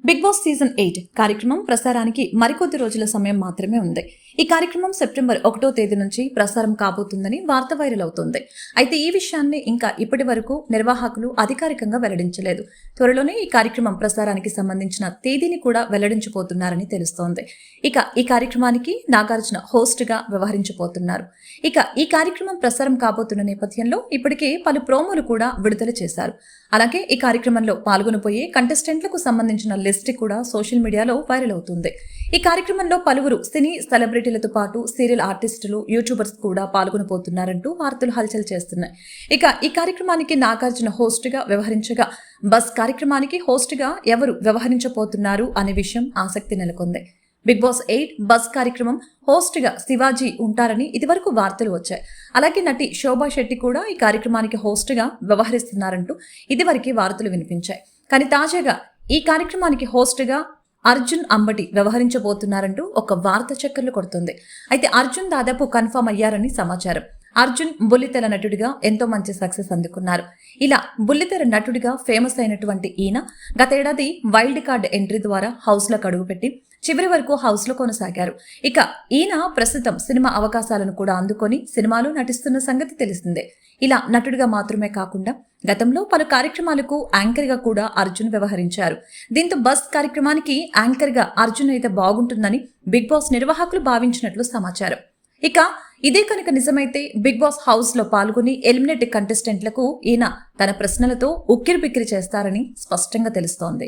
Big boss season 8 కార్యక్రమం ప్రసారానికి మరికొద్ది రోజుల సమయం మాత్రమే ఉంది. ఈ కార్యక్రమం సెప్టెంబర్ 1వ తేదీ నుంచి ప్రసారం కాబోతుందని వార్త వైరల్ అవుతోంది. అయితే ఈ విషయాన్ని ఇంకా ఇప్పటి వరకు నిర్వాహకులు అధికారికంగా వెల్లడించలేదు. త్వరలోనే ఈ కార్యక్రమం ప్రసారానికి సంబంధించిన తేదీని కూడా వెల్లడించబోతున్నారని తెలుస్తోంది. ఇక ఈ కార్యక్రమానికి నాగార్జున హోస్ట్ గా వ్యవహరించబోతున్నారు. ఇక ఈ కార్యక్రమం ప్రసారం కాబోతున్న నేపథ్యంలో ఇప్పటికే పలు ప్రోమోలు కూడా విడుదల చేశారు. అలాగే ఈ కార్యక్రమంలో పాల్గొనబోయే కంటెస్టెంట్లకు సంబంధించిన లిస్ట్ కూడా సోషల్ మీడియాలో వైరల్ అవుతుంది. ఈ కార్యక్రమంలో పలువురు సినీ సెలబ్రిటీలతో పాటు సీరియల్ ఆర్టిస్టులు, యూట్యూబర్స్ కూడా పాల్గొనబోతున్నారంటూ వార్తలు హల్చల్ చేస్తున్నాయి. ఇక ఈ కార్యక్రమానికి నాగార్జున హోస్ట్ గా వ్యవహరించగా బస్ కార్యక్రమానికి హోస్ట్ గా ఎవరు వ్యవహరించబోతున్నారు అనే విషయం ఆసక్తి నెలకొంది. బిగ్ బాస్ 8 బస్ కార్యక్రమం హోస్ట్ గా శివాజీ ఉంటారని ఇదివరకు వార్తలు వచ్చాయి. అలాగే నటి శోభా శెట్టి కూడా ఈ కార్యక్రమానికి హోస్ట్ గా వ్యవహరిస్తున్నారంటూ ఇదివరకు వార్తలు వినిపించాయి. కానీ తాజాగా ఈ కార్యక్రమానికి హోస్ట్ గా అర్జున్ అంబటి వ్యవహరించబోతున్నారంటూ ఒక వార్త చక్కర్లు కొడుతుంది. అయితే అర్జున్ దాదాపు కన్ఫర్మ్ అయ్యారని సమాచారం. అర్జున్ బుల్లితెర నటుడిగా ఎంతో మంచి సక్సెస్ అందుకున్నారు. ఇలా బుల్లితెర నటుడిగా ఫేమస్ అయినటువంటి ఈయన గతేడాది వైల్డ్ కార్డ్ ఎంట్రీ ద్వారా హౌస్ లోకి అడుగుపెట్టి చివరి వరకు హౌస్ లో కొనసాగారు. ఇక ఈయన ప్రస్తుతం సినిమా అవకాశాలను కూడా అందుకొని సినిమాలో నటిస్తున్న సంగతి తెలిసిందే. ఇలా నటుడిగా మాత్రమే కాకుండా గతంలో పలు కార్యక్రమాలకు యాంకర్ గా కూడా అర్జున్ వ్యవహరించారు. దీంతో బస్ కార్యక్రమానికి యాంకర్ గా అర్జున్ అయితే బాగుంటుందని బిగ్ బాస్ నిర్వాహకులు భావించినట్లు సమాచారం. ఇక ఇదే కనుక నిజమైతే బిగ్ బాస్ హౌస్ లో పాల్గొని ఎలిమినేట్ కంటెస్టెంట్లకు ఈయన తన ప్రశ్నలతో ఉక్కిరిబిక్కిరి చేస్తారని స్పష్టంగా తెలుస్తోంది.